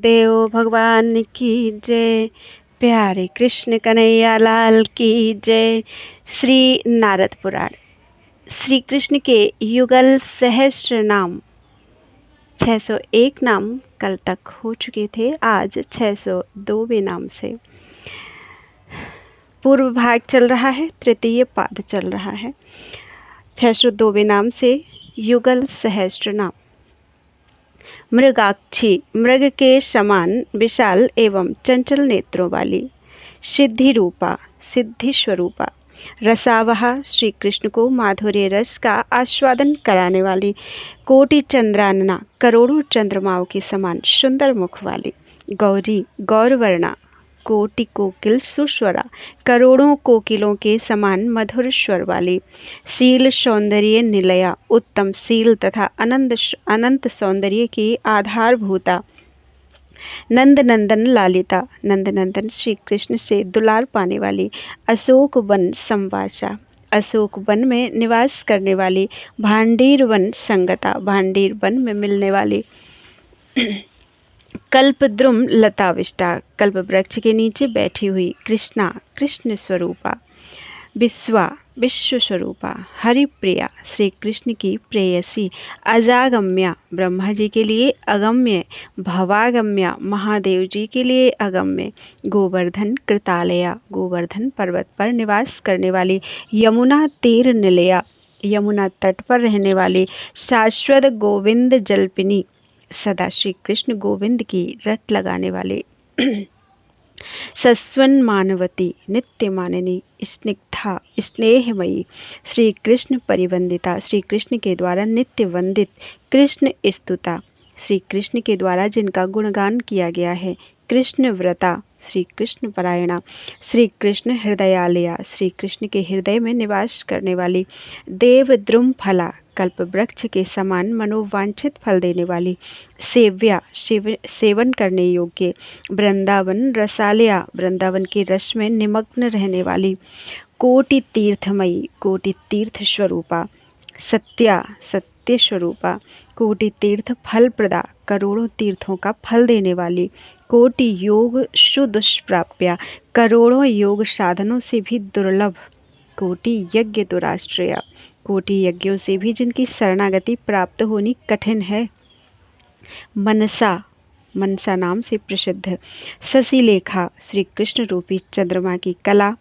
देव भगवान की जय। प्यारे कृष्ण कन्हैया लाल की जय। श्री नारद पुराण। श्री कृष्ण के युगल सहस्त्र नाम 601 नाम कल तक हो चुके थे। आज 602वें नाम से पूर्व भाग चल रहा है, तृतीय पाद चल रहा है। 602वें नाम से युगल सहस्त्र नाम। मृगाक्षी, मृग के समान विशाल एवं चंचल नेत्रों वाली, सिद्धि रूपा, सिद्धि स्वरूपा, रसावहा, श्री कृष्ण को माधुर्य रस का आस्वादन कराने वाली, कोटि चंद्रानना, करोड़ों चंद्रमाओं के समान सुंदर मुख वाली, गौरी, गौरवर्णा, कोटि कोकिल सुस्वरा, करोड़ों कोकिलों के समान मधुर स्वर वाली, शील सौंदर्य निलया, उत्तम शील तथा अनंत सौंदर्य की आधारभूता, नंद नंदन लालिता, नंद नंदन श्री कृष्ण से दुलार पाने वाली, अशोक वन संवासा, अशोक वन में निवास करने वाली, भांडीर वन संगता, भांडीर वन में मिलने वाली, कल्पद्रुम लताविष्टा, कल्प वृक्ष के नीचे बैठी हुई, कृष्णा, कृष्ण स्वरूपा, विश्वा, विश्व स्वरूपा, हरिप्रिया, श्री कृष्ण की प्रेयसी, अजागम्या, ब्रह्मा जी के लिए अगम्य, भवागम्या, महादेव जी के लिए अगम्य, गोवर्धन कृतालया, गोवर्धन पर्वत पर निवास करने वाली, यमुना तीर निलया, यमुना तट पर रहने वाली, शाश्वत गोविंद जल्पिनी, सदा श्री कृष्ण गोविंद की रट लगाने वाले, सस्वन मानवती, नित्य माननी, स्निग्धा, स्नेहमयी, श्री कृष्ण परिवंदिता, श्री कृष्ण के द्वारा नित्य वंदित, कृष्ण स्तुता, श्री कृष्ण के द्वारा जिनका गुणगान किया गया है, कृष्ण व्रता, श्री कृष्ण परायणा, श्री कृष्ण हृदयालया, श्री कृष्ण के हृदय में निवास करने वाली, देवद्रुम फला, कल्प वृक्ष के समान मनोवांछित फल देने वाली, सेव्या, सेवन करने योग्य, वृंदावन रसालया, वृंदावन के रस में निमग्न रहने वाली, कोटि तीर्थमयी, कोटि तीर्थ स्वरूपा, सत्या, सत्य स्वरूपा, कोटि तीर्थ फल प्रदा, करोड़ों तीर्थों का फल देने वाली, कोटि योग सुदुष्प्राप्या, करोड़ों योग साधनों से भी दुर्लभ, कोटि यज्ञ दुराश्रया, कोटि यज्ञों से भी जिनकी शरणागति प्राप्त होनी कठिन है, मनसा, मनसा नाम से प्रसिद्ध, शशिलेखा, श्री कृष्ण रूपी चंद्रमा की कला,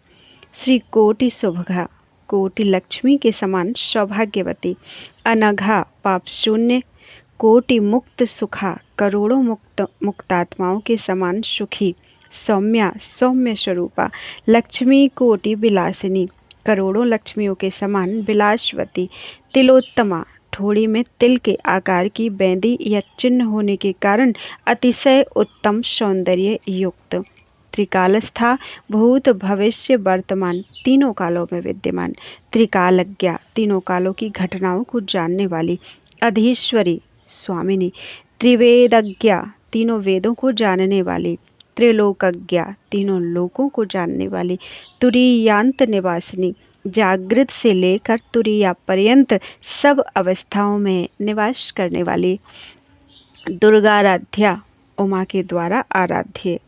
श्री कोटि सुभगा, कोटि लक्ष्मी के समान सौभाग्यवती, अनघा, पाप शून्य, कोटि मुक्त सुखा, करोड़ों मुक्तात्माओं के समान सुखी, सौम्या, सौम्य स्वरूपा, लक्ष्मी कोटि विलासिनी, करोड़ों लक्ष्मियों के समान विलासवती, तिलोत्तमा, ठोड़ी में तिल के आकार की बेंदी या चिन्ह होने के कारण अतिशय उत्तम सौंदर्य युक्त, त्रिकालस्था, भूत भविष्य वर्तमान तीनों कालों में विद्यमान, त्रिकालज्ञा, तीनों कालों की घटनाओं को जानने वाली, अधीश्वरी, स्वामिनी, त्रिवेदज्ञा, तीनों वेदों को जानने वाली, त्रिलोकज्ञा, तीनों लोकों को जानने वाली, तुरीयांत निवासिनी, जागृत से लेकर तुरीया पर्यंत सब अवस्थाओं में निवास करने वाली, दुर्गाराध्या, उमा के द्वारा आराध्य,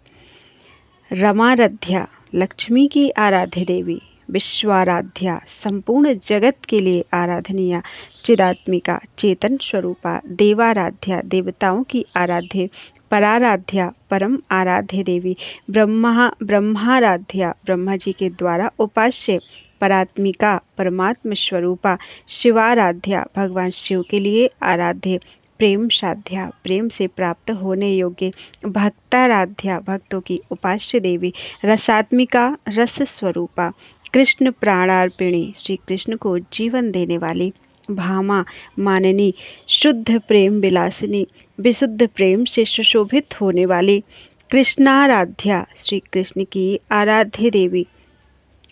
रमाराध्या, लक्ष्मी की आराध्य देवी, विश्वाराध्या, संपूर्ण जगत के लिए आराधनीय, चिदात्मिका, चेतन स्वरूपा, देवाराध्या, देवताओं की आराध्य, पराराध्या, परम आराध्य देवी, ब्रह्माराध्या, ब्रह्मा जी के द्वारा उपास्य, परात्मिका, परमात्म स्वरूपा, शिवाराध्या, भगवान शिव के लिए आराध्य, प्रेम साध्या, प्रेम से प्राप्त होने योग्य, भक्ताराध्या, भक्तों की उपास्य देवी, रसात्मिका, रस स्वरूपा, कृष्ण प्राणार्पिणी, श्री कृष्ण को जीवन देने वाली, भामा, माननी, शुद्ध प्रेम विलासिनी, विशुद्ध प्रेम से सुशोभित होने वाली, कृष्णाराध्या, श्री कृष्ण की आराध्य देवी,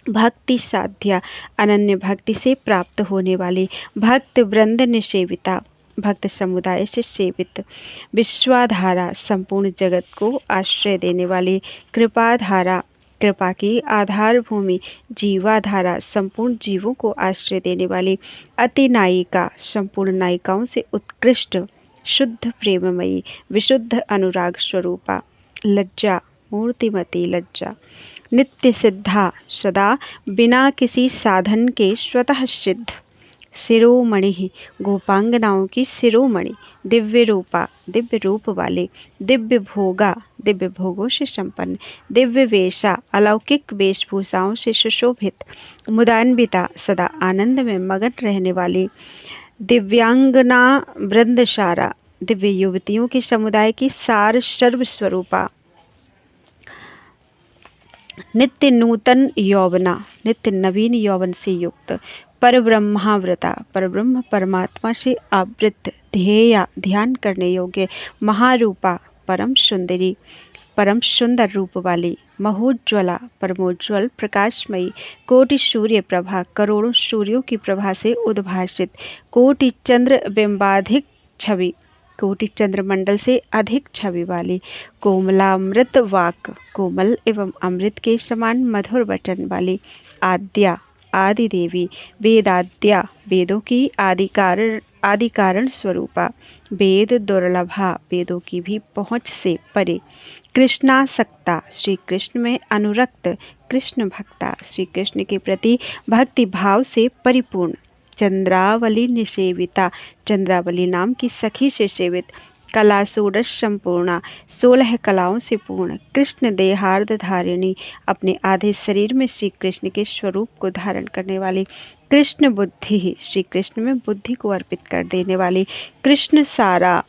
भक्ति साध्या, अनन्य भक्ति से प्राप्त होने वाली, भक्त वृंद निसेविता, भक्त समुदाय से सेवित, विश्वाधारा, संपूर्ण जगत को आश्रय देने वाली, कृपाधारा, कृपा की आधार भूमि, जीवाधारा, संपूर्ण जीवों को आश्रय देने वाली, अति नायिका, संपूर्ण नायिकाओं से उत्कृष्ट, शुद्ध प्रेममयी, विशुद्ध अनुराग स्वरूपा, लज्जा मूर्तिमती लज्जा, नित्य सिद्धा, सदा बिना किसी साधन के स्वतः सिद्ध, शिरोमणि, गोपांगनाओं की शिरोमणि, दिव्य रूपा, दिव्य रूप वाले, दिव्य भोगा, दिव्य भोगों से संपन्न, दिव्य वेशा, अलौकिक वेशभूषाओं से सुशोभित, मुदान्विता, सदा आनंद में मगन रहने वाली, दिव्यांगना वृंदसारा, दिव्य युवतियों के समुदाय की सार सर्वस्वरूपा, नित्य नूतन यौवना, नित्य नवीन यौवन से युक्त, परब्रह्मावृता, परब्रह्म परमात्मा से आवृत, ध्येया, ध्यान करने योग्य, महारूपा, परम सुंदरी, परम सुंदर रूप वाली, महोज्ज्वला, परमोज्ज्वल प्रकाशमयी, कोटि सूर्य प्रभा, करोड़ों सूर्यों की प्रभा से उद्भासित, कोटि चंद्र बिंबाधिक छवि, कोटि चंद्रमंडल से अधिक छवि वाली, कोमलामृत वाक, कोमल एवं अमृत के समान मधुर वचन वाली, आद्या, आदि देवी, वेदाद्या, वेदों की आदि कारण स्वरूपा, वेद दुर्लभा, वेदों की भी पहुँच से परे, कृष्णासक्ता, श्री कृष्ण में अनुरक्त, कृष्ण भक्ता, श्री कृष्ण के प्रति भक्ति भाव से परिपूर्ण, चंद्रावली निसेविता, चंद्रावली नाम की सखी से सेवित, कला षोडश संपूर्णा, 16 कलाओं से पूर्ण, कृष्ण देहार्ध धारिणी, अपने आधे शरीर में श्री कृष्ण के स्वरूप को धारण करने वाली, कृष्ण बुद्धि, श्री कृष्ण में बुद्धि को अर्पित कर देने वाली, कृष्ण सारा,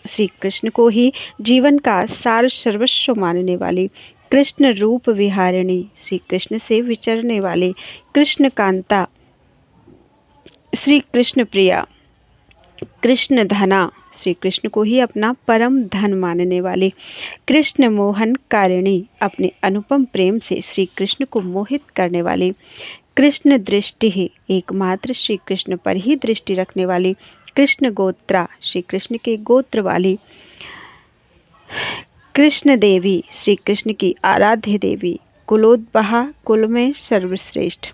श्री कृष्ण को ही जीवन का सार सर्वस्व मानने वाली, कृष्ण रूप विहारिणी, श्री कृष्ण से विचरने वाली, कृष्ण कांता, श्री कृष्ण प्रिया, कृष्ण धना, श्री कृष्ण को ही अपना परम धन मानने वाली, कृष्ण मोहन कारिणी, अपने अनुपम प्रेम से श्री कृष्ण को मोहित करने वाली, कृष्ण दृष्टि, एकमात्र श्री कृष्ण पर ही दृष्टि रखने वाली, कृष्ण गोत्रा, श्री कृष्ण के गोत्र वाली, कृष्ण देवी, श्री कृष्ण की आराध्य देवी, कुलोद्बहा, कुल में सर्वश्रेष्ठ,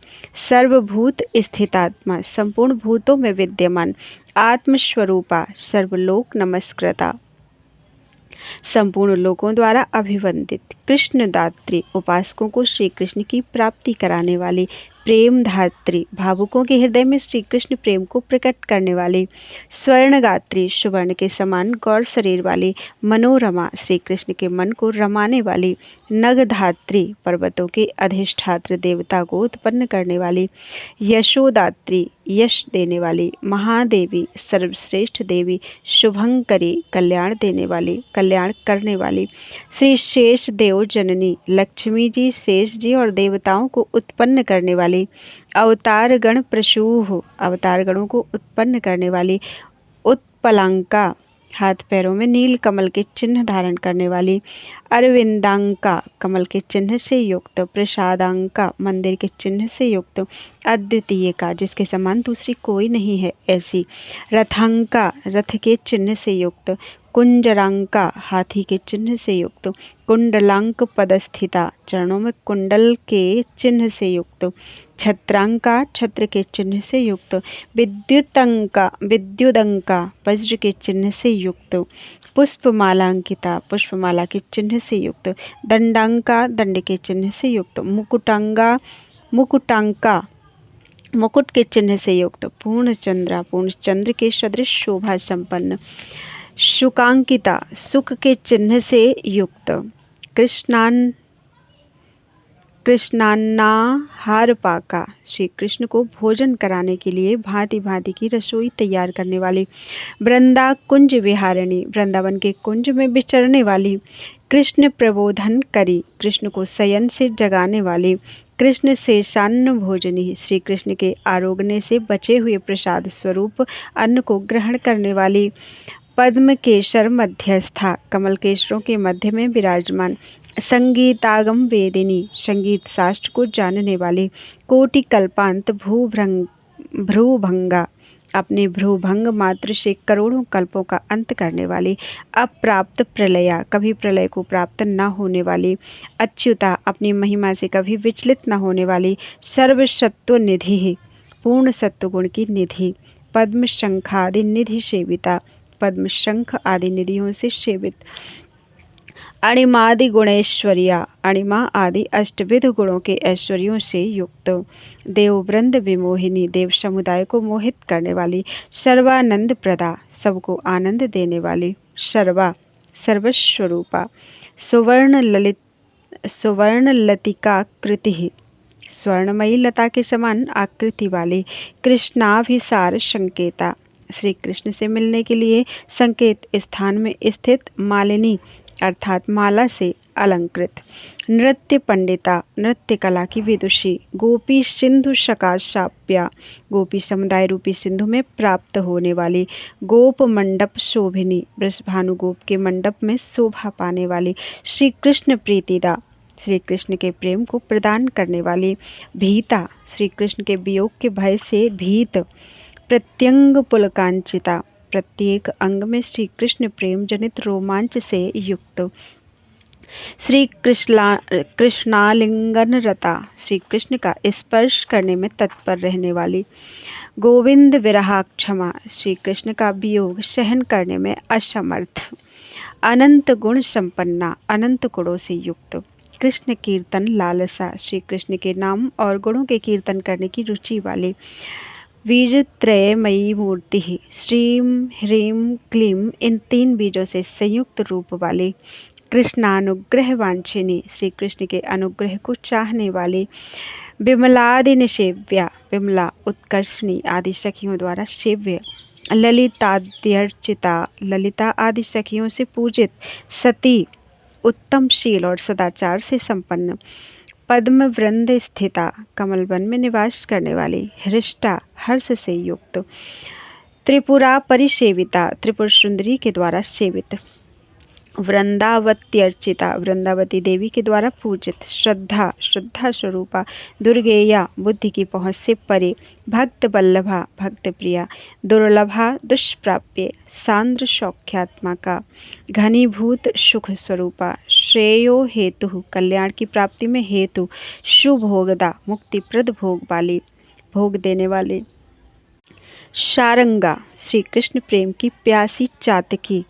सर्वभूत स्थितात्मा, संपूर्ण भूतों में विद्यमान, आत्मस्वरूपा, सर्वलोक नमस्कृता, संपूर्ण लोकों द्वारा अभिवंदित, कृष्ण दात्री, उपासकों को श्री कृष्ण की प्राप्ति कराने वाली, प्रेम धात्री, भावुकों के हृदय में श्री कृष्ण प्रेम को प्रकट करने वाली, स्वर्णगात्री, सुवर्ण के समान गौर शरीर वाली, मनोरमा, श्री कृष्ण के मन को रमाने वाली, नगधात्री, पर्वतों के अधिष्ठात्र देवता को उत्पन्न करने वाली, यशोदात्री, यश देने वाली, महादेवी, सर्वश्रेष्ठ देवी, शुभंकरी, कल्याण देने वाली, कल्याण करने वाली, श्री शेष देव जननी, लक्ष्मी जी, शेष जी और देवताओं को उत्पन्न करने वाली, अवतार गण प्रसूह, अवतार गणों को उत्पन्न करने वाली, उत्पलांका, हाथ पैरों में नील कमल के चिन्ह धारण करने वाली, अरविंदांका, कमल के चिन्ह से युक्त, प्रसादांका, मंदिर के चिन्ह से युक्त, अद्वितीय का, जिसके समान दूसरी कोई नहीं है ऐसी, रथांका, रथ के चिन्ह से युक्त, कुंजरांका, हाथी के चिन्ह से युक्त, कुंडलांक पदस्थिता, चरणों में कुंडल के चिन्ह से युक्त, छत्रांका, छत्र के चिन्ह से युक्त, विद्युतंका, विद्युदंका, वज्र के चिन्ह से युक्त, पुष्पमालांकिता, पुष्पमाला के चिन्ह से युक्त, दंडांका, दंड के चिन्ह से युक्त, मुकुटांगा, मुकुटांका, मुकुट के चिन्ह से युक्त, पूर्णचंद्रा, पूर्णचंद्र के सदृश शोभा संपन्न, शुकांकिता, सुख के चिन्ह से युक्त, कृष्णान्नाहार पाका, श्री कृष्ण को भोजन कराने के लिए भांति भांति की रसोई तैयार करने वाली, वृंदा कुंज विहारिणी, वृंदावन के कुंज में विचरने वाली, कृष्ण प्रबोधन करी, कृष्ण को शयन से जगाने वाली, कृष्ण शेषान्न भोजनी, श्री कृष्ण के आरोगने से बचे हुए प्रसाद स्वरूप अन्न को ग्रहण करने वाली, पद्म केशर मध्यस्था, कमल केशरों के मध्य में विराजमान, संगीतागम वेदिनी, संगीत शास्त्र को जानने वाली, कोटि कल्पांत भ्रूभंगा, अपने भ्रूभंग मात्र से करोड़ों कल्पों का अंत करने वाली, अप्राप्त प्रलया, कभी प्रलय को प्राप्त न होने वाली, अच्युता, अपनी महिमा से कभी विचलित न होने वाली, सर्वसत्व निधि, पूर्ण सत्वगुण की निधि, पद्म शंखादि निधि सेविता, पद्म शंख आदि निधियों से सेवित, अणिमादि गुणैश्वर्या, अणिमा आदि अष्टविध गुणों के ऐश्वर्यों से युक्त, देववृंद विमोहिनी, देव समुदाय को मोहित करने वाली, सर्वानंद प्रदा, सबको आनंद देने वाली, सर्वा सर्वस्वरूपा, सुवर्ण लतिका कृति, स्वर्णमयी लता के समान आकृति वाली, कृष्णाभिसार संकेता, श्री कृष्ण से मिलने के लिए संकेत स्थान में स्थित मालिनी अर्थात माला से अलंकृत, नृत्य पंडिता, नृत्य कला की विदुषी, गोपी सिंधु शकाशाप्या, गोपी समुदाय रूपी सिंधु में प्राप्त होने वाली, गोप मंडप शोभिनी, वृषभानु गोप के मंडप में शोभा पाने वाली, श्री कृष्ण प्रीतिदा, श्री कृष्ण के प्रेम को प्रदान करने वाली, भीता, श्री कृष्ण के वियोग के भय से भीत, प्रत्यंग पुलकांचिता, प्रत्येक अंग में श्री कृष्ण प्रेम जनित रोमांच से युक्त, श्री कृष्णालिंगन रता, श्री कृष्ण का स्पर्श करने में तत्पर रहने वाली, गोविंद विरहाक्षमा, श्री कृष्ण का वियोग सहन करने में असमर्थ, अनंत गुण संपन्ना, अनंत गुणों से युक्त, कृष्ण कीर्तन लालसा, श्री कृष्ण के नाम और गुणों के कीर्तन करने की रुचि वाली, बीजत्रयमयी मूर्ति, श्रीम ह्रीम क्लीम, इन 3 बीजों से संयुक्त रूप वाली, कृष्णानुग्रह वांछिनी, श्री कृष्ण के अनुग्रह को चाहने वाली, विमलादि निषेव्या, विमला उत्कर्षणी आदि सखियों द्वारा सेव्य, ललिताद्यर्चिता, ललिता आदि सखियों से पूजित, सती, उत्तम शील और सदाचार से संपन्न, पद्म वृंद स्थिता, कमल वन में निवास करने वाली, हृष्टा, हर्ष से युक्त, त्रिपुरा परिसेविता, त्रिपुर सुंदरी के द्वारा सेवित, वृंदावत्यर्चिता, वृंदावती देवी के द्वारा पूजित, श्रद्धा, श्रद्धा स्वरूपा, दुर्गेया, बुद्धि की पहुँच से परे, भक्त बल्लभा, भक्त प्रिया, दुर्लभा, दुष्प्राप्य, सांद्र सौख्यात्मका, घनीभूत सुख स्वरूपा, श्रेयो हेतु, कल्याण की प्राप्ति में हेतु, सुभोगदा, मुक्तिप्रद भोग वाली, भोग देने वाली, शारंगा, श्री कृष्ण प्रेम की प्यासी चातकी,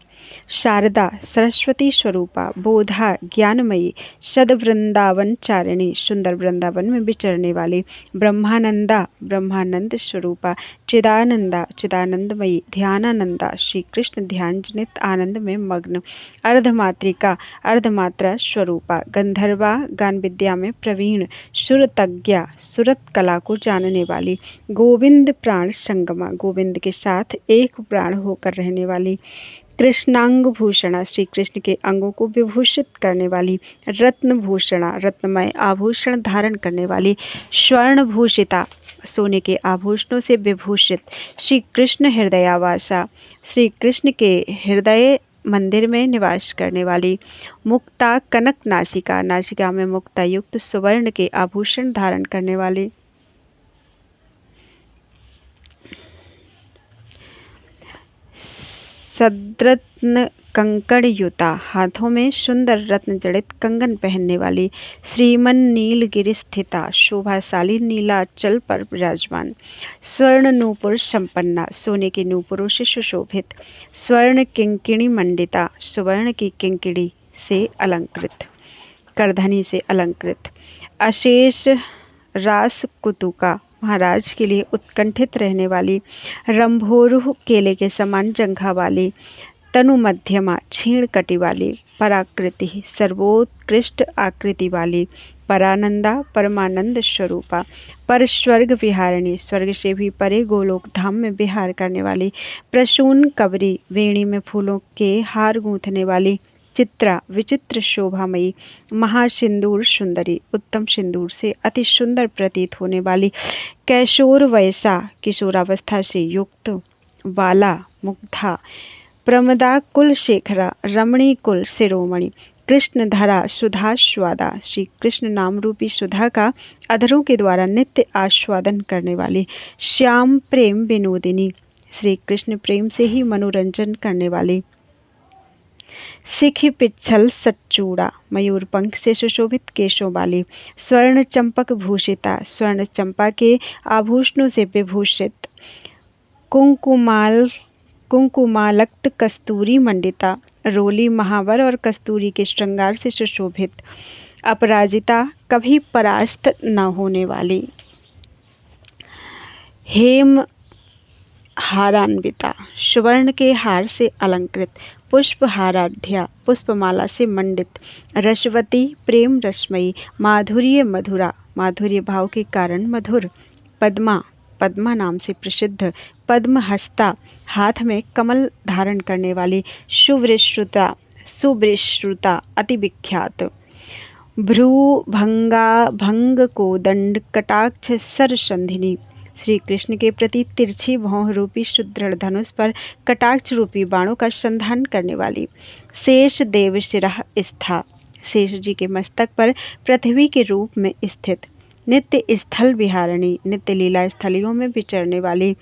शारदा, सरस्वती स्वरूपा, बोधा, ज्ञानमयी, सद वृंदावन चारिणी, सुंदर वृंदावन में विचरने वाली, ब्रह्मानंदा, ब्रह्मानंद स्वरूपा, चिदानंदा, चिदानंदमयी, ध्यानानंदा, श्री कृष्ण ध्यान जनित आनंद में मग्न, अर्धमात्रिका, अर्धमात्रा स्वरूपा, गंधर्वा, गान विद्या में प्रवीण, सुरतज्ञा, सुरत कला को जानने वाली, गोविंद प्राण संगमा, गोविंद के साथ एक प्राण होकर रहने वाली, कृष्णांग भूषणा, श्री कृष्ण के अंगों को विभूषित करने वाली, रत्न भूषणा, रत्नमय आभूषण धारण करने वाली, स्वर्ण भूषिता, सोने के आभूषणों से विभूषित, श्री कृष्ण हृदयावासा, श्री कृष्ण के हृदय मंदिर में निवास करने वाली, मुक्ता, कनक नासिका, नासिका में मुक्ता युक्त सुवर्ण के आभूषण धारण करने वाली, सद्रत्न कंकड़ युता, हाथों में सुंदर रत्न जड़ित कंगन पहनने वाली, श्रीमन नीलगिरि स्थिता, शोभाशाली नीलाचल पर विराजमान, स्वर्ण नूपुर संपन्ना, सोने के नूपुरों से सुशोभित, स्वर्ण किंकिणी मंडिता, सुवर्ण की किंकिणी से अलंकृत, करधनी से अलंकृत, अशेष रास कुतुका, महाराज के लिए उत्कंठित रहने वाली, रंभोरुह, केले के समान जंघा वाली, तनु मध्यमा, क्षीण कटी वाली, पराकृति, सर्वोत्कृष्ट आकृति वाली, परानंदा, परमानंद स्वरूपा, पर स्वर्ग विहारिणी, स्वर्ग से भी परे गोलोक धाम में विहार करने वाली, प्रसून कबरी, वेणी में फूलों के हार गूंथने वाली, चित्रा, विचित्र शोभामयी, महासिंदूर सुंदरी, उत्तम सिंदूर से अति सुंदर प्रतीत होने वाली, कैशोर वयसा, किशोरावस्था से युक्त, बाला, मुग्धा, प्रमदा कुल शेखरा, रमणी कुल शिरोमणि, कृष्ण धरा, सुधा स्वादा, श्री कृष्ण नाम रूपी सुधा का अधरों के द्वारा नित्य आस्वादन करने वाली, श्याम प्रेम विनोदिनी, श्री कृष्ण प्रेम से ही मनोरंजन करने वाली, सिखी पिच्छल सच्चूड़ा, मयूर पंख से सुशोभित केशों वाली, स्वर्ण चंपक भूषिता, स्वर्ण चंपा के आभूषणों से विभूषित, कुंकुमाल कुंकुमालक्त कस्तूरी मंडिता, रोली महावर और कस्तूरी के श्रृंगार से सुशोभित, अपराजिता, कभी परास्त न होने वाली, हेम हारान्विता, सुवर्ण के हार से अलंकृत, पुष्पहाराढ्या, पुष्पमाला से मंडित, रसवती, प्रेम रसमयी, माधुर्य मधुरा, माधुर्य भाव के कारण मधुर, पद्मा, पद्मा नाम से प्रसिद्ध, पद्महस्ता, हाथ में कमल धारण करने वाली, सुवृश्रुता, सुवृश्रुता, अति विख्यात, भ्रूभंगा, भंग कोदंड, कटाक्ष सरसंधिनी, श्री कृष्ण के प्रति तिरछी भौं रूपी सुदृढ़ धनुष पर कटाक्ष रूपी बाणों का संधान करने वाली, शेष देव शिरः स्था, शेष जी के मस्तक पर पृथ्वी के रूप में स्थित, नित्य स्थल विहारिणी, नित्य लीला स्थलियों में विचरने वाली,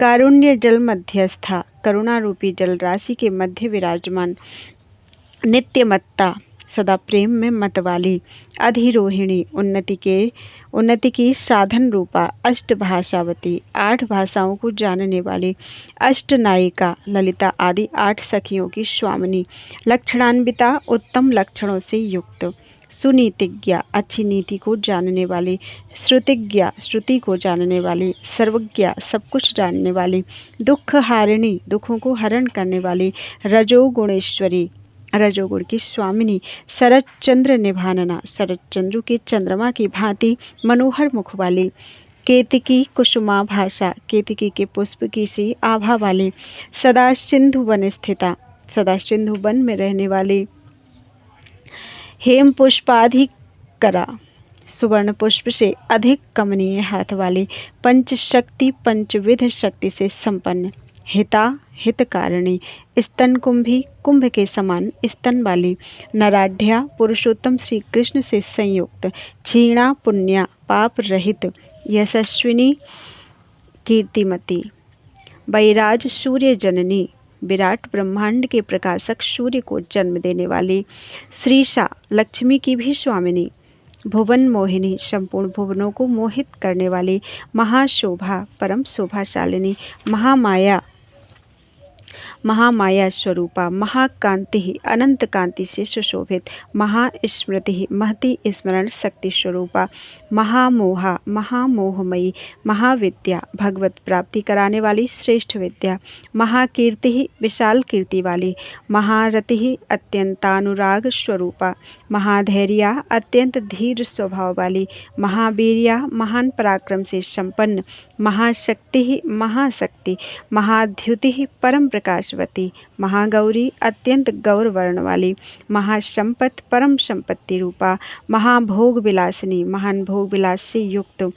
कारुण्य जल मध्यस्था, करुणा रूपी जल राशि के मध्य विराजमान, नित्यमत्ता, सदा प्रेम में मत वाली, अधिरोहिणी, उन्नति की साधन रूपा, अष्टभाषावती, 8 भाषाओं को जानने वाली, अष्टनायिका, ललिता आदि 8 सखियों की स्वामिनी, लक्षणान्विता, उत्तम लक्षणों से युक्त, सुनीतिज्ञा, अच्छी नीति को जानने वाली, श्रुतिज्ञा, श्रुति को जानने वाली, सर्वज्ञा, सब कुछ जानने वाली, दुख हारिणी, दुखों को हरण करने वाली, रजोगुणेश्वरी, रजोगुण की स्वामिनी, शरद चंद्र निभानना, शरद चंद्र के चंद्रमा की भांति मनोहर मुख वाली, केतकी कुसुमा भाषा, केतकी के पुष्प की सी आभा वाली, सदा सिंधु वन स्थिता, सदा सिंधु वन में रहने वाली, हेम पुष्पाधिकरा, सुवर्ण पुष्प से अधिक कमनीय हाथ वाली, पंच शक्ति, पंचविध शक्ति से संपन्न, हिता, हितकारिणी, स्तन कुंभी, कुंभ के समान स्तन वाली, नराढ्या, पुरुषोत्तम श्री कृष्ण से संयुक्त, क्षीणा, पुण्या, पाप रहित, यशस्विनी, कीर्तिमती, वैराज, सूर्य जननी, विराट ब्रह्मांड के प्रकाशक सूर्य को जन्म देने वाली, श्रीषा, लक्ष्मी की भी स्वामिनी, भुवन मोहिनी, संपूर्ण भुवनों को मोहित करने वाली, महाशोभा, परम शोभाशालिनी, महामाया, महामाया स्वरूपा, महाकांति, अनंत कांति से सुशोभित, महास्मृति, महती स्मरण शक्ति स्वरूपा, महामोहा, महामोहमयी, महाविद्या, भगवत प्राप्ति कराने वाली श्रेष्ठ विद्या, महाकीर्ति, विशाल कीर्ति वाली, महारति, अत्यंतानुराग स्वरूपा, महाधैर्या, अत्यंत धीर स्वभाव वाली, महावीर्या, महान पराक्रम से संपन्न, महाशक्ति, महाशक्ति, महाद्युति, परम प्रकाशवती, महागौरी, अत्यंत गौर वर्ण वाली, महासंपत, परम संपत्ति रूपा, महाभोग विलासिनी, महान भोग विलास से युक्त,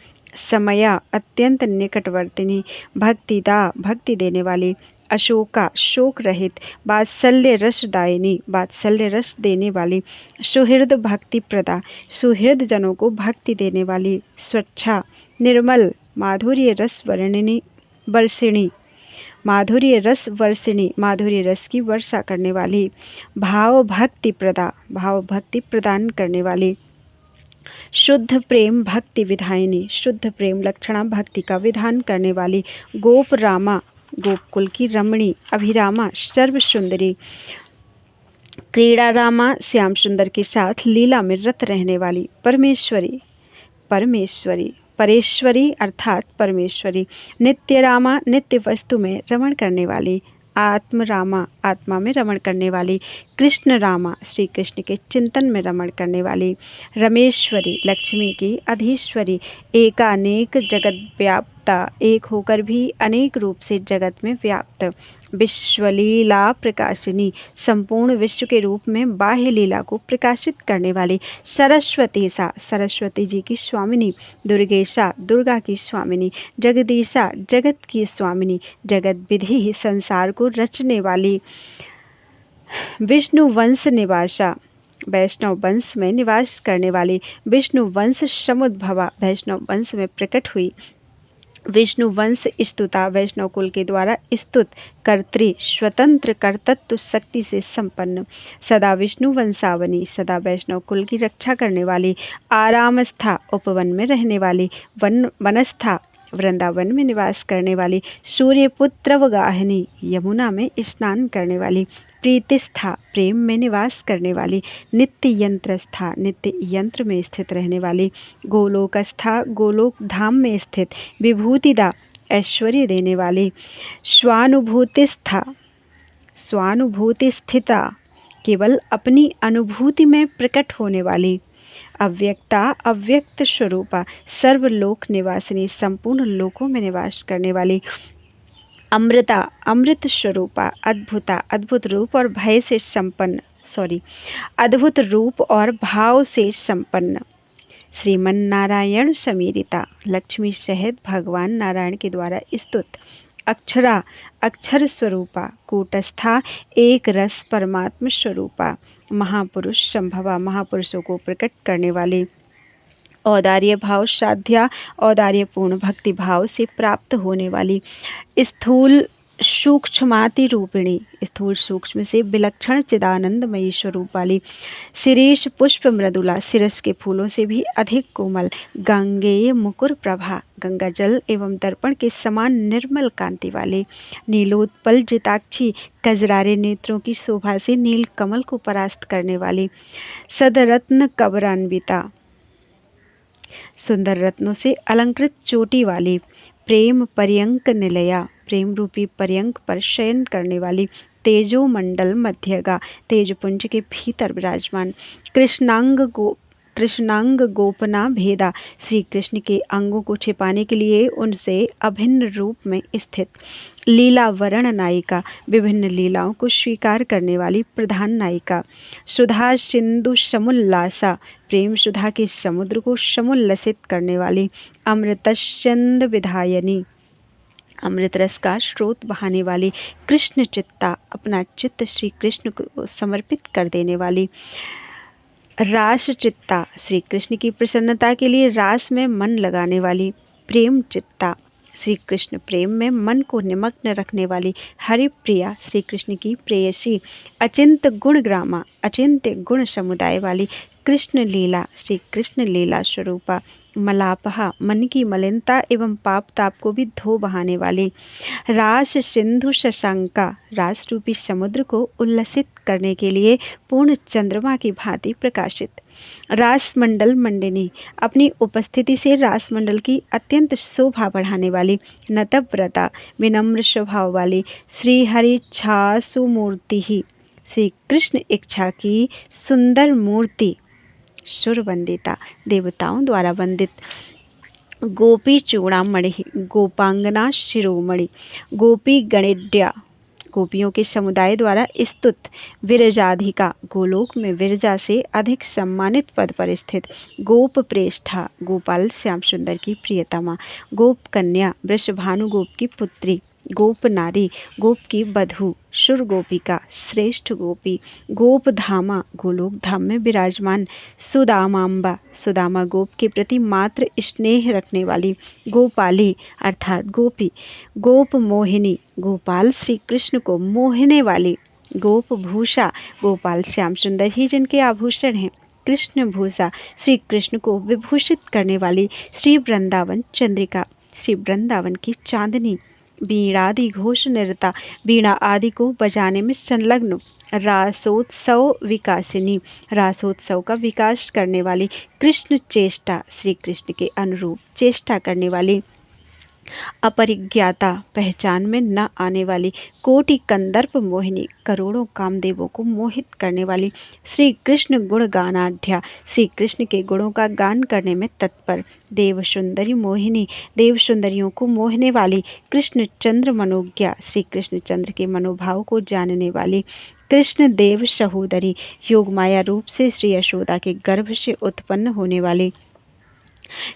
समया, अत्यंत निकटवर्तिनी, भक्तिदा, भक्ति देने वाली, अशोका, शोक रहित, वात्सल्य रसदायिनी, वात्सल्य रस देने वाली, सुहृद भक्ति प्रदा, सुहृद जनों को भक्ति देने वाली, स्वच्छा, निर्मल, माधुर्य रस वर्णिनी, वर्षिणी, माधुर्य रस वर्षिणी, माधुर्य रस की वर्षा करने वाली, भाव भक्ति प्रदा, भाव भक्ति प्रदान करने वाली, शुद्ध प्रेम भक्ति विधायिनी, शुद्ध प्रेम लक्षणा भक्ति का विधान करने वाली, गोप रामा, गोपकुल की रमणी, अभिरामा, सर्व सुंदरी, क्रीड़ा रामा, श्याम सुंदर के साथ लीला में रत रहने वाली, परमेश्वरी, परमेश्वरी, परेश्वरी अर्थात परमेश्वरी, नित्य रामा, नित्य वस्तु में रमण करने वाली, आत्म रामा, आत्मा में रमण करने वाली, कृष्ण रामा, श्री कृष्ण के चिंतन में रमण करने वाली, रमेश्वरी, लक्ष्मी की अधीश्वरी, एकानेक जगत व्याप्ता, एक होकर भी अनेक रूप से जगत में व्याप्त, विश्वलीला प्रकाशिनी, संपूर्ण विश्व के रूप में बाह्य लीला को प्रकाशित करने वाली, सरस्वती सा, सरस्वती जी की स्वामिनी, दुर्गेशा, दुर्गा की स्वामिनी, जगदीशा, जगत की स्वामिनी, जगत विधि, संसार को रचने वाली, विष्णु वंश निवासा, वैष्णव वंश में निवास करने वाली, विष्णु वंश समुद्भवा, वैष्णव वंश में प्रकट हुई, विष्णु वंश स्तुता, वैष्णव कुल के द्वारा स्तुत, कर्त्री, स्वतंत्र कर्तृत्व शक्ति से संपन्न, सदा विष्णु वंशावनी, सदा वैष्णव कुल की रक्षा करने वाली, आरामस्था, उपवन में रहने वाली, वनस्था, वृंदावन में निवास करने वाली, सूर्यपुत्र गाहिनी यमुना में स्नान करने वाली, प्रीतिस्था प्रेम में निवास करने वाली, नित्य यंत्रस्था नित्य यंत्र में स्थित रहने वाली, गोलोकस्था गोलोक धाम में स्थित, विभूतिदा ऐश्वर्य देने वाली, स्वानुभूतिस्था स्वानुभूति स्थिता केवल अपनी अनुभूति में प्रकट होने वाली, अव्यक्ता अव्यक्त स्वरूपा सर्वलोक निवासिनी संपूर्ण लोकों में निवास करने वाली, अमृता अमृत स्वरूपा अद्भुता अद्भुत रूप और भय से संपन्न अद्भुत रूप और भाव से संपन्न, श्रीमन नारायण समीरिता लक्ष्मी सहित भगवान नारायण के द्वारा स्तुत, अक्षरा अक्षर स्वरूपा कूटस्था एक रस परमात्म स्वरूपा, महापुरुष संभवा महापुरुषों को प्रकट करने वाली, औदार्य भाव साध्या औदार्य पूर्ण भक्ति भाव से प्राप्त होने वाली, स्थूल सूक्ष्माति रूपिणी स्थूल सूक्ष्म से विलक्षण चिदानंदमयी स्वरूप वाली, शिरीष पुष्प मृदुला शिरस के फूलों से भी अधिक कोमल, गंगेय मुकुर प्रभा गंगा जल एवं दर्पण के समान निर्मल कांति वाली, नीलोत्पल जिताक्षी कजरारे नेत्रों की शोभा से नील कमल को परास्त करने वाली, सदरत्न कबरान्विता सुंदर रत्नों से अलंकृत चोटी वाली, प्रेम पर्यंक निलया प्रेम रूपी पर्यंक पर शयन करने वाली, तेजो मंडल मध्यगा तेजपुंज के भीतर विराजमान, कृष्णांग गोपना भेदा श्री कृष्ण के अंगों को छिपाने के लिए उनसे अभिन्न रूप में स्थित, लीला वरण नायिका विभिन्न लीलाओं को स्वीकार करने वाली प्रधान नायिका, सुधा सिंधु समुल्लासा प्रेम सुधा के समुद्र को समुल्लसित करने वाली, अमृतस्यंद विधायनी अमृत रस का स्रोत बहाने वाली, कृष्ण चित्ता अपना चित्त श्री कृष्ण को समर्पित कर देने वाली, रास चित्ता श्री कृष्ण की प्रसन्नता के लिए रास में मन लगाने वाली, प्रेम चित्ता श्री कृष्ण प्रेम में मन को निमग्न रखने वाली, हरि प्रिया श्री कृष्ण की प्रेयसी, अचिंत गुण ग्रामा अचिंत्य गुण समुदाय वाली, कृष्ण लीला श्री कृष्ण लीला स्वरूपा, मलापहा मन की मलिनता एवं पाप ताप को भी धो बहाने वाली, रास सिंधु शशांका रास रूपी समुद्र को उल्लसित करने के लिए पूर्ण चंद्रमा की भांति प्रकाशित, रास मंडल मंडिनी अपनी उपस्थिति से रास मंडल की अत्यंत शोभा बढ़ाने वाली, नतव्रता विनम्र स्वभाव वाली, श्री हरि छासु मूर्ति ही श्री कृष्ण इच्छा की सुंदर मूर्ति, सुर वंदिता देवताओं द्वारा वंदित, गोपी चूड़ामणि गोपांगना शिरोमणि, गोपी गणिड्या गोपियों के समुदाय द्वारा स्तुत, विरजाधिका गोलोक में विरजा से अधिक सम्मानित पद पर स्थित, गोप प्रेष्ठा गोपाल श्याम सुंदर की प्रियतमा, गोप कन्या वृषभानु गोप की पुत्री, गोप नारी गोप की बधू, शुर गोपिका श्रेष्ठ गोपी, गोप धामा गोलोक धाम में विराजमान, सुदामांबा सुदामा गोप के प्रति मात्र स्नेह रखने वाली, गोपाली अर्थात गोपी, गोप मोहिनी गोपाल श्री कृष्ण को मोहने वाली, गोप भूषा गोपाल श्याम सुंदर ही जिनके आभूषण हैं, कृष्ण भूषा श्री कृष्ण को विभूषित करने वाली, श्री वृंदावन चंद्रिका श्री वृंदावन की चांदनी, वीणादि घोष निरता वीणा आदि को बजाने में संलग्न, रासोत्सव विकासिनी रासोत्सव का विकास करने वाली, कृष्ण चेष्टा श्री कृष्ण के अनुरूप चेष्टा करने वाली, अपरिज्ञाता पहचान में न आने वाली, कोटि कंदर्प मोहिनी करोड़ों कामदेवों को मोहित करने वाली, श्री कृष्ण गुण गानाढ्या श्री कृष्ण के गुणों का गान करने में तत्पर, देव सुंदरी मोहिनी देव सुंदरियों को मोहने वाली, कृष्ण चंद्र मनोज्ञा श्री कृष्ण चंद्र के मनोभाव को जानने वाली, कृष्ण देव सहोदरी योग माया रूप से श्री यशोदा के गर्भ से उत्पन्न होने वाली,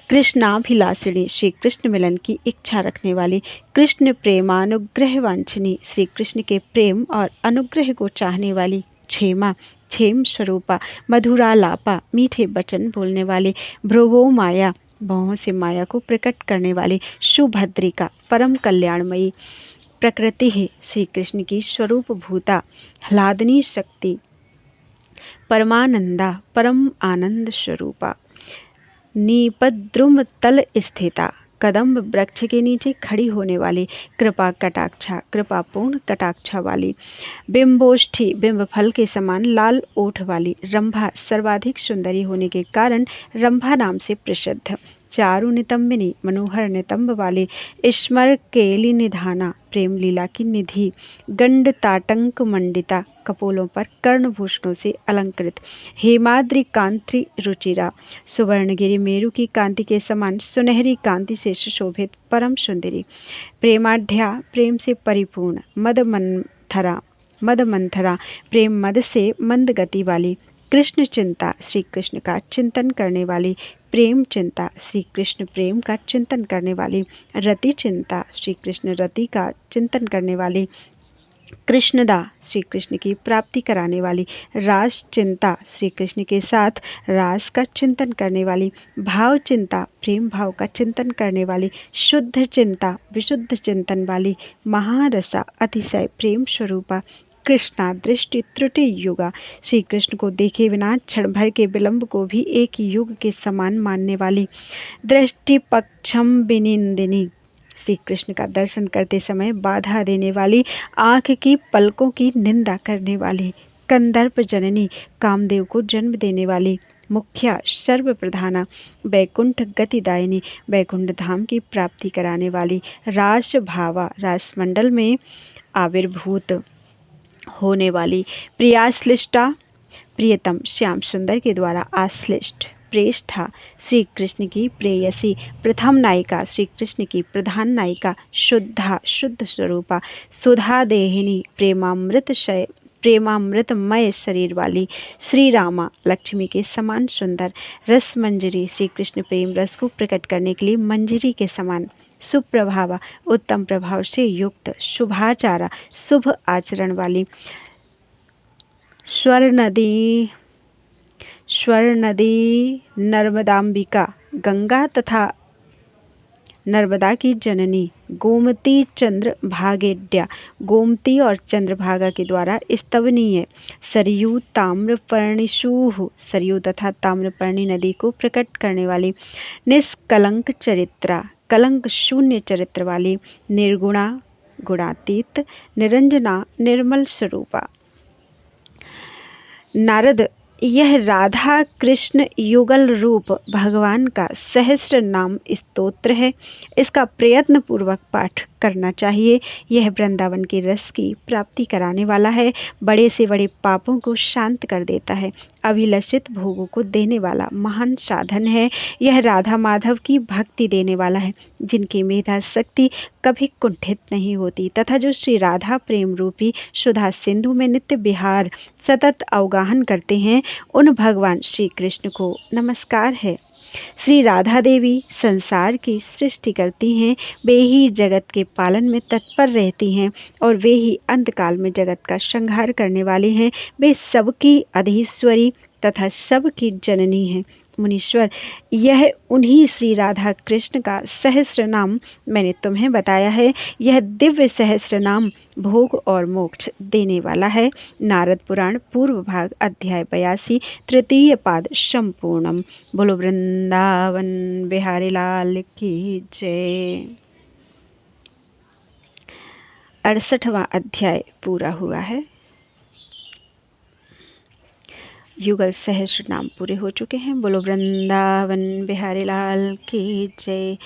कृष्णाभिलाषिणी श्री कृष्ण मिलन की इच्छा रखने वाली, कृष्ण प्रेमानुग्रह वांछनी श्री कृष्ण के प्रेम और अनुग्रह को चाहने वाली, क्षेमा क्षेम स्वरूपा मधुरालापा मीठे वचन बोलने वाली, भ्रुवो माया भवों से माया को प्रकट करने वाली, सुभद्रिका परम कल्याणमयी, प्रकृति ही श्री कृष्ण की स्वरूप भूता, ह्लादनी शक्ति परमानंदा परम आनंद स्वरूपा, नीपद्रुम तल स्थिता कदम्ब वृक्ष के नीचे खड़ी होने वाली, कृपापूर्ण कटाक्षा वाली, बिंबोष्ठी बिंब फल के समान लाल ओठ वाली रंभा सर्वाधिक सुंदरी होने के कारण रंभा नाम से प्रसिद्ध, चारु नितंबिनी मनोहर नितंब वाली, स्मर केली निधाना प्रेम लीला की निधि, गंड ताटंक मंडिता कपोलों पर कर्णभूषणों से अलंकृत, हेमाद्रि कांति रुचिरा सुवर्णगिरि मेरु की कांति के समान सुनहरी कांति से सुशोभित परम सुंदरी, प्रेमाढ्या प्रेम से परिपूर्ण, मद मंथरा प्रेम मद से मंद गति वाली, कृष्ण चिंता श्री कृष्ण का चिंतन करने वाली, प्रेम चिंता श्री कृष्ण प्रेम का चिंतन करने वाली, रति चिंता श्री कृष्ण रति का चिंतन करने वाली, कृष्णदा श्री कृष्ण की प्राप्ति कराने वाली, रास चिंता श्री कृष्ण के साथ रास का चिंतन करने वाली, भाव चिंता प्रेम भाव का चिंतन करने वाली, शुद्ध चिंता विशुद्ध चिंतन वाली, महारसा अतिशय प्रेम स्वरूपा, कृष्णा दृष्टि त्रुटि युगा श्री कृष्ण को देखे बिना क्षण भर के विलंब को भी एक युग के समान मानने वाली, दृष्टि पक्षम विनिंदिनी श्री कृष्ण का दर्शन करते समय बाधा देने वाली, आँख की पलकों की निंदा करने वाली, कंदर्प जननी कामदेव को जन्म देने वाली, मुख्या सर्व प्रधाना वैकुंठ गतिदायिनी वैकुंठ धाम की प्राप्ति कराने वाली, रास भावा रासमंडल में आविर्भूत होने वाली, प्रियाश्लिष्टा प्रियतम श्याम सुंदर के द्वारा आश्लिष्ट, प्रेष्ठा श्री कृष्ण की प्रेयसी, प्रथम नायिका श्री कृष्ण की प्रधान नायिका, शुद्धा शुद्ध स्वरूपा, सुधा देहिनी प्रेमामृतमय शरीर वाली, श्री रामा लक्ष्मी के समान सुंदर, रस मंजरी श्री कृष्ण प्रेम रस को प्रकट करने के लिए मंजरी के समान, सुप्रभावा उत्तम प्रभाव से युक्त, शुभाचारा शुभ आचरण वाली, स्वर नदी नर्मदाम्बिका गंगा तथा नर्मदा की जननी, गोमती चंद्र भागेड्या गोमती और चंद्रभागा के द्वारा स्तवनीय, सरयू ताम्रपर्णिशूः सरयू तथा ताम्रपर्णी नदी को प्रकट करने वाली, निष्कलंक चरित्रा कलंक शून्य चरित्र वाली, निर्गुणा गुणातीत निरंजना निर्मल स्वरूपा। नारद, यह राधा कृष्ण युगल रूप भगवान का सहस्र नाम स्तोत्र है, इसका प्रयत्न पूर्वक पाठ करना चाहिए। यह वृंदावन के रस की प्राप्ति कराने वाला है, बड़े से बड़े पापों को शांत कर देता है, अभिलषित भोगों को देने वाला महान साधन है। यह राधा माधव की भक्ति देने वाला है, जिनकी मेधा शक्ति कभी कुंठित नहीं होती तथा जो श्री राधा प्रेम रूपी सुधा सिंधु में नित्य विहार सतत अवगाहन करते हैं, उन भगवान श्री कृष्ण को नमस्कार है। श्री राधा देवी संसार की सृष्टि करती हैं, वे ही जगत के पालन में तत्पर रहती हैं और वे ही अंतकाल में जगत का संहार करने वाली हैं। वे सबकी अधीश्वरी तथा सबकी जननी हैं। मुनीश्वर, यह उन्हीं श्री राधा कृष्ण का सहस्र नाम मैंने तुम्हें बताया है। यह दिव्य सहस्र नाम भोग और मोक्ष देने वाला है। नारद पुराण पूर्व भाग अध्याय 82 तृतीय पाद संपूर्णम। बोलो वृंदावन बिहारी लाल की जय। 68वां अध्याय पूरा हुआ है। युगल सहस्र नाम पूरे हो चुके हैं। बोलो वृंदावन बिहारी लाल की जय।